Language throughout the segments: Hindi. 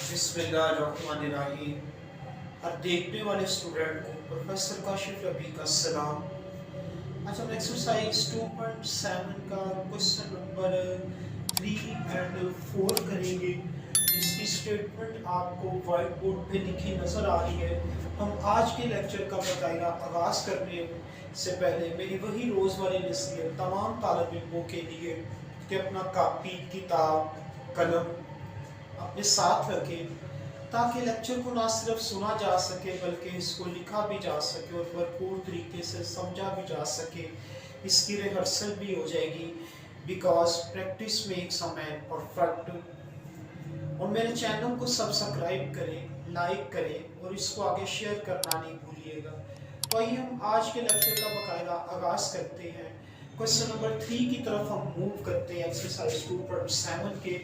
बिस्मिल्लाहिर्रहमानिर्रहीम। हर देखने वाले स्टूडेंट को प्रोफेसर काशिफ रबी का सलाम। आज हम एक्सरसाइज 2.7 का क्वेश्चन नंबर 3 और 4 करेंगे, जिसकी स्टेटमेंट आपको व्हाइट बोर्ड पे लिखी नज़र आ रही है। हम आज के लेक्चर का बाकायदा आगाज़ करने से पहले मेरी वही रोज़ वाली नसीहत तमाम तालिब इल्मों के लिए कि अपना कापी किताब कलम अपने साथ रखें, ताकि लेक्चर को ना सिर्फ सुना जा सके बल्कि इसको लिखा भी जा सके और भरपूर तरीके से समझा भी जा सके। इसकी रिहर्सल भी हो जाएगी, because practice makes a man perfect. और मेरे चैनल को सब्सक्राइब करें, लाइक करें और इसको आगे शेयर करना नहीं भूलिएगा। तो आइए हम आज के लेक्चर का बाकायदा आगाज़ करते हैं। क्वेश्चन नंबर 3 की तरफ हम मूव करते हैं एक्सरसाइज 2.7 के।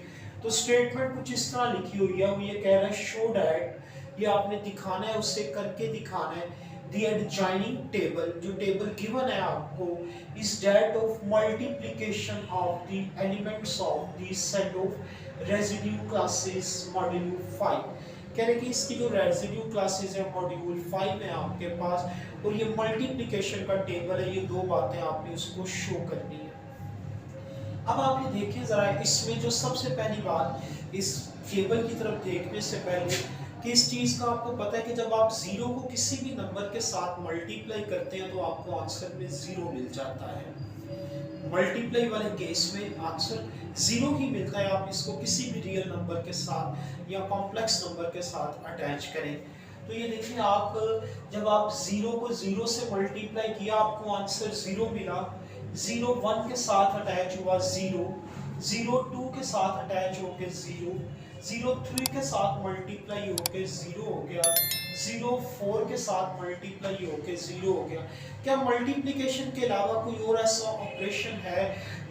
तो स्टेटमेंट कुछ इस तरह लिखी हुई है, वो ये कह रहा है शो डैट, ये आपने दिखाना है, उससे करके दिखाना है। द एडजॉइनिंग टेबल, जो टेबल गिवन है आपको, is that of multiplication of the elements of the set of residue classes module 5। कह रहे कि इसकी जो रेजिड्यू क्लासेस है मॉड्यूल 5 है आपके पास, और ये मल्टीप्लिकेशन का टेबल है। ये दो बातें आपने उसको शो करनी है। अब आप ये देखें ज़रा, इसमें जो सबसे पहली बात इस टेबल की तरफ देखने से पहले कि इस चीज़ का आपको पता है कि जब आप ज़ीरो को किसी भी नंबर के साथ मल्टीप्लाई करते हैं तो आपको आंसर में ज़ीरो मिल जाता है। मल्टीप्लाई वाले केस में आंसर ज़ीरो ही मिलता है। आप इसको किसी भी रियल नंबर के साथ या कॉम्प्लेक्स नंबर के साथ अटैच करें तो ये देखिए, आप जब आप ज़ीरो को ज़ीरो से मल्टीप्लाई किया आपको आंसर ज़ीरो मिला। 0 1 के साथ अटैच हुआ ज़ीरो, 0 2 के साथ अटैच होके ज़ीरो, 0 3 के साथ मल्टीप्लाई होके ज़ीरो हो गया, 0 4 के साथ मल्टीप्लाई होके ज़ीरो हो गया। क्या मल्टीप्लिकेशन के अलावा कोई और ऐसा ऑपरेशन है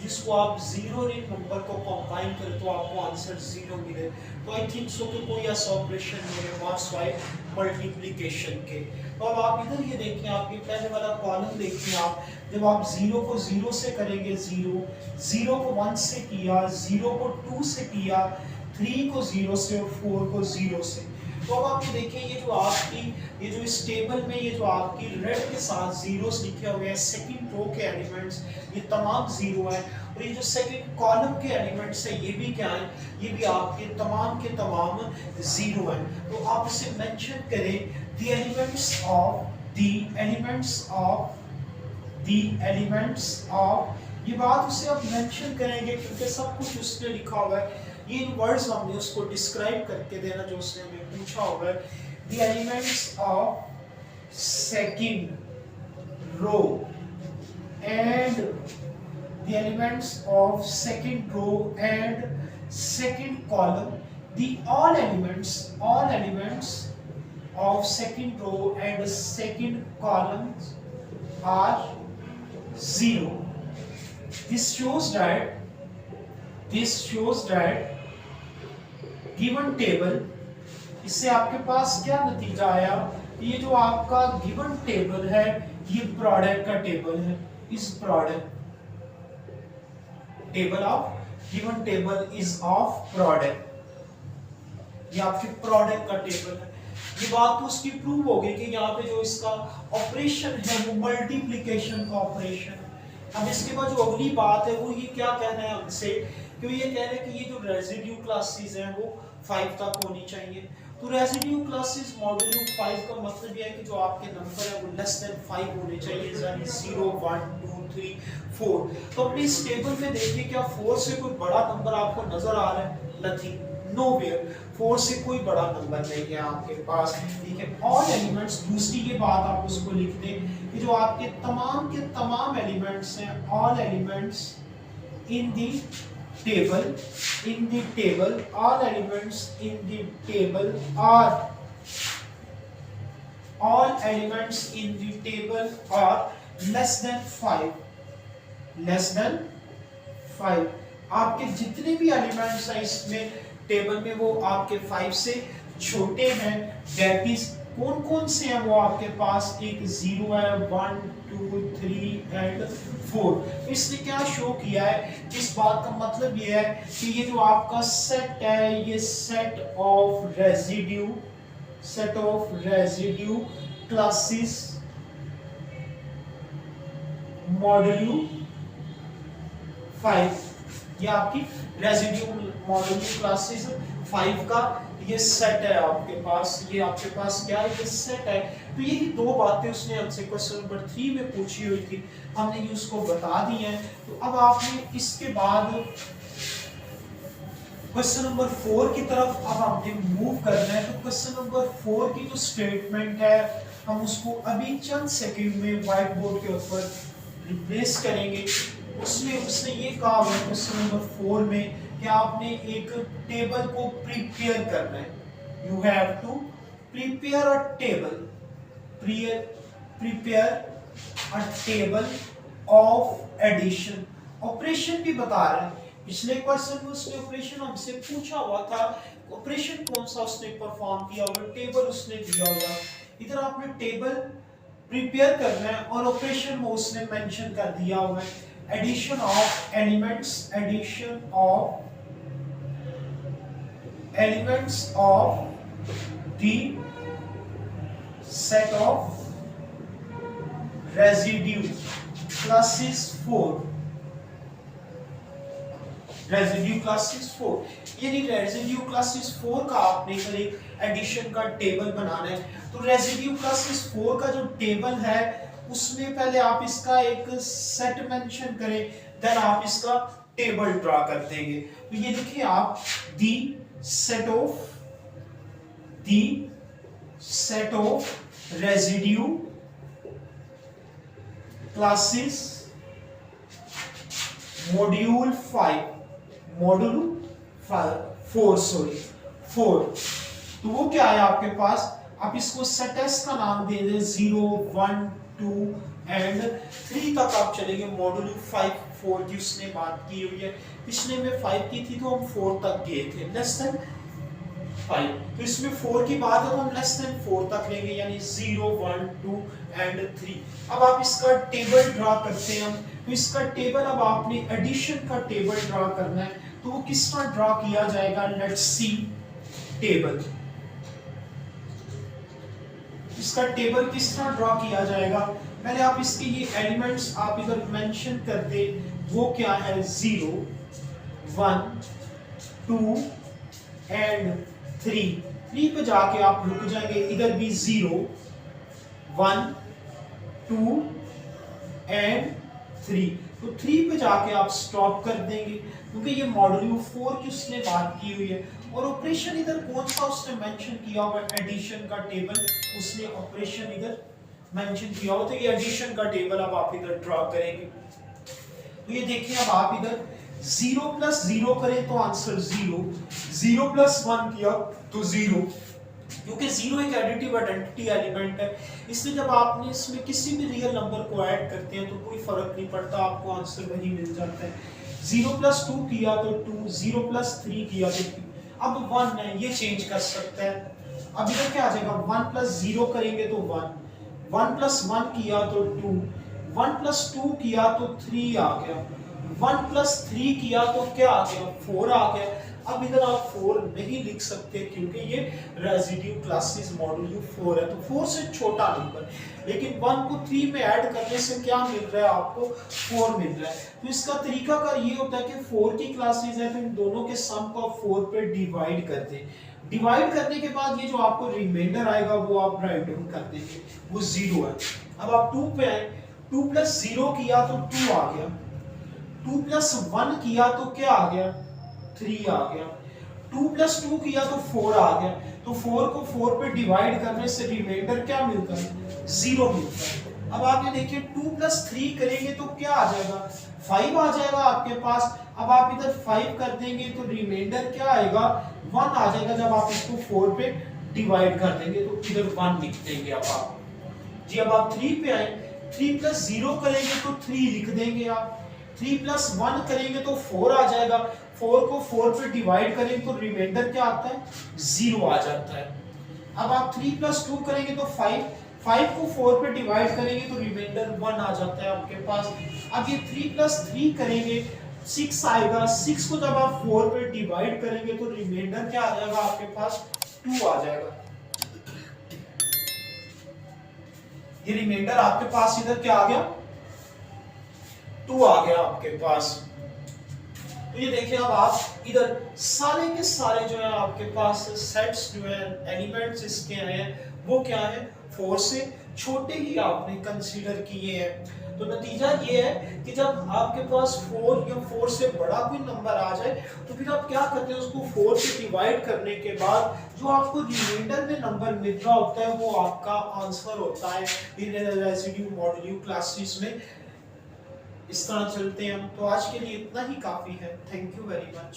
जिसको आप ज़ीरो इन नंबर को कंबाइन करें तो आपको आंसर ज़ीरो मिले? तो आई थिंक सो कि कोई ऐसा ऑपरेशन नहीं है मास वाई मल्टीप्लिकेशन के। तो अब आप इधर ये देखें, आप ये पहले वाला कॉलम देखिए। आप जब आप 0 को 0 से करेंगे ज़ीरो, 0 को 1 से किया, 0 को 2 से किया, 3 को 0 से और 4 को 0 से। तो अब आप ये देखिए, ये जो इस टेबल में ये जो आपकी रेड के साथ जीरोस लिखे हुए हैं, सेकंड रो के एलिमेंट्स ये तमाम जीरो है। और ये जो सेकंड कॉलम के एलिमेंट्स है ये भी क्या है, ये भी आपके तमाम जीरो है। तो आप इसे मेंशन करें, द एलिमेंट्स ऑफ, ये बात उसे आप मेंशन करेंगे क्योंकि सब कुछ उसने लिखा हुआ है। ये वर्ड्स हमने उसको डिस्क्राइब करके देना जो उसने हमें पूछा होगा। The elements of second row and the elements of second row and second column, the all elements of second row and second columns are zero. This shows that given table, इससे आपके पास क्या नतीजा आया? ये जो आपका गिवन टेबल है ये प्रोडक्ट का टेबल है। इस product table of given table is of product, ये आपके प्रोडक्ट का टेबल है। ये बात तो उसकी प्रूव हो गई कि यहाँ पे जो इसका ऑपरेशन है वो मल्टीप्लिकेशन का ऑपरेशन है। अब इसके बाद जो अगली बात है वो ये क्या कहना है हमसे, कि ये कह रहे हैं कि ये जो रेजिड्यू क्लासेस हैं वो 5 तक होनी चाहिए। तो रेजिड्यू क्लासेस मॉड्यूल 5 का मतलब ये है कि जो आपके नंबर है वो लेस देन 5 होने चाहिए, यानी 0 1 2 3 4। तो अपनी इस टेबल में देखिए, क्या 4 से कोई बड़ा नंबर आपको नजर आ रहा है? Nothing, nowhere. 4 से कोई बड़ा नंबर नहीं है आपके पास, ठीक है। ऑल एलिमेंट्स, दूसरी ये बात आप उसको लिख दें कि जो आपके तमाम एलिमेंट्स हैं, all elements in the table, all elements in the table are, all elements in the table are less than 5। आपके जितने भी एलिमेंट्स हैं इसमें टेबल में वो आपके 5 से छोटे हैं। दैट इज कौन कौन से हैं वो आपके पास? एक 0 है, 1 2 3 एंड 4। इसने क्या शो किया है, इस बात का मतलब ये है कि ये जो आपका सेट है ये set of residue classes modulo 5, ये आपकी रेजिड्यू मॉड्यूलो क्लासेस 5 का ये सेट है आपके पास। ये आपके पास क्या है, ये सेट है। तो यही दो बातें उसने हमसे क्वेश्चन नंबर 3 में पूछी हुई थी, हमने ये उसको बता दी हैं। तो अब आपने इसके बाद क्वेश्चन नंबर 4 की तरफ अब हमने मूव करना है। तो क्वेश्चन नंबर 4 की जो स्टेटमेंट है हम उसको अभी चंद सेकंड में व्हाइट बोर्ड के ऊपर रिप्लेस करेंगे। उसमें उसने ये कहा हुआ है क्वेश्चन नंबर 4 में कि आपने एक टेबल को प्रिपेयर करना है। You have to prepare a table, prepare a table of addition. Operation भी बता रहा है, पिछले क्वेश्चन में उसने ऑपरेशन हमसे पूछा हुआ था, ऑपरेशन कौन सा उसने परफॉर्म किया हुआ, टेबल उसने दिया हुआ। इधर आपने टेबल प्रिपेयर करना है और ऑपरेशन में उसने मेंशन कर दिया हुआ है addition of elements of the set of residue classes 4, residue classes 4। यानी रेजिड्यू क्लासेस 4 का आपने एक एडिशन का टेबल बनाना है। तो रेजिड्यू क्लासेस 4 का जो टेबल है उसमें पहले आप इसका एक सेट मेंशन करें, देन आप इसका टेबल ड्रा कर देंगे। तो ये देखिए आप the set of residue classes module 4। तो वो क्या है आपके पास, आप इसको सेट एस का नाम दे दें 0 1 2 एंड 3 तक आप चलेंगे। मॉड्यूल 5 4 की उसने बात की हुई है, पिछले में 5 की थी तो हम 4 तक गए थे, लेस देन 5। तो इसमें 4 की बात है तो हम लेस देन 4 तक लेंगे, यानी 0 1 2 एंड 3। अब आप इसका टेबल ड्रा करते हैं हम। तो इसका टेबल अब आपने एडिशन का टेबल ड्रा करना है। तो वो किस तरह ड्रा किया जाएगा, लेट्स सी टेबल। इसका टेबल किस तरह ड्रा किया जाएगा, पहले आप इसके ये एलिमेंट्स आप इधर मेंशन कर दे। वो क्या है, 0 1 2 एंड 3 पे जाके आप रुक जाएंगे। इधर भी 0 1 2 एंड 3, तो 3 पे जाके आप स्टॉप कर देंगे, क्योंकि ये मॉड्यूल 4 की उसने बात की हुई है। और ऑपरेशन इधर कौन सा उसने मेंशन किया हुआ है, एडिशन का टेबल उसने ऑपरेशन इधर मेंशन किया हुआ। तो ये एडिशन का टेबल अब आप इधर ड्रा करेंगे। तो ये देखिए अब आप इधर 0 प्लस 0 करें तो आंसर 0, 0 प्लस 1 किया तो 0, क्योंकि 0 एक एडिटिव आइडेंटिटी एलिमेंट है, इसलिए जब आपने इसमें किसी भी रियल नंबर को ऐड करते हैं तो कोई फर्क नहीं पड़ता, आपको आंसर वही मिल जाता है। 0 प्लस 2 किया तो 2, 0 प्लस 3 किया तो 3। अब 1 है, ये चेंज कर सकता है। अब इधर क्या आ जाएगा, 1 प्लस 0 करेंगे तो 1, 1 प्लस 1 किया तो 2, 1 प्लस 2 किया तो 3 आ गया, 1 प्लस 3 किया तो क्या आ गया, 4 आ गया। अब इधर आप 4 नहीं लिख सकते क्योंकि ये रेजिड्यू क्लासेस मॉड्यूल 4 है, तो 4 से छोटा नंबर। लेकिन 1 को 3 में ऐड करने से क्या मिल रहा है आपको, 4 मिल रहा है। तो इसका तरीका का ये होता है कि 4 की क्लासेस है तो इन दोनों के सम को 4 पे डिवाइड कर दें। डिवाइड करने के बाद ये जो आपको रिमाइंडर आएगा वो आप राइट डाउन कर देंगे, वो 0 है। अब आप 2 पे आए, 2 प्लस 0 किया तो 2 आ गया, 2 प्लस 1 किया तो क्या आ गया, 3 आ गया, 2 प्लस 2 किया तो 4 आ गया। तो 4 को 4 पे डिवाइड करने से रिमाइंडर क्या मिलता है, 0 मिलता है। अब आप ये देखिए 2 प्लस 3 करेंगे तो क्या आ जाएगा, 5 आ जाएगा आपके पास। अब आप इधर 5 कर देंगे तो रिमाइंडर क्या आएगा, 1 आ जाएगा। जब आप इसको 4 पे डिवाइड कर देंगे तो इधर 1 लिख देंगे अब आप जी। अब आप 3 पे आए, 3 प्लस 0 करेंगे तो 3 लिख देंगे आप, 3 प्लस 1 करेंगे तो 4 आ जाएगा। 4 को 4 पे डिवाइड करेंगे तो रिमाइंडर क्या आता है, 0 आ जाता है। अब आप 3 प्लस 2 करेंगे तो 5, 5 को 4 पे डिवाइड करेंगे तो रिमाइंडर 1 आ जाता है आपके पास। अब ये 3 प्लस 3 करेंगे 6 आएगा। 6 को जब आप 4 पे डिवाइड करेंगे तो रिमाइंडर क्या आ जाएगा आपके पास 2 आ जाएगा। ये रिमाइंडर आपके पास इधर क्या आ गया 2 आ गया आपके पास। तो ये देखिए अब आप इधर सारे के सारे जो है आपके पास सेट्स जो है एलिमेंट्स इसके हैं वो क्या है 4 से छोटे ही आपने कंसीडर किए हैं। तो नतीजा ये है कि जब आपके पास 4 या 4 से बड़ा कोई नंबर आ जाए तो फिर आप क्या करते हैं उसको 4 से डिवाइड करने के बाद जो आपको रिमाइंडर में नंबर मिल रहा होता है वो आपका आंसर होता है। लिनियर रेसिड्यू मॉड्यूल क्लासेस में इस तरह चलते हैं हम। तो आज के लिए इतना ही काफी है। Thank you very much.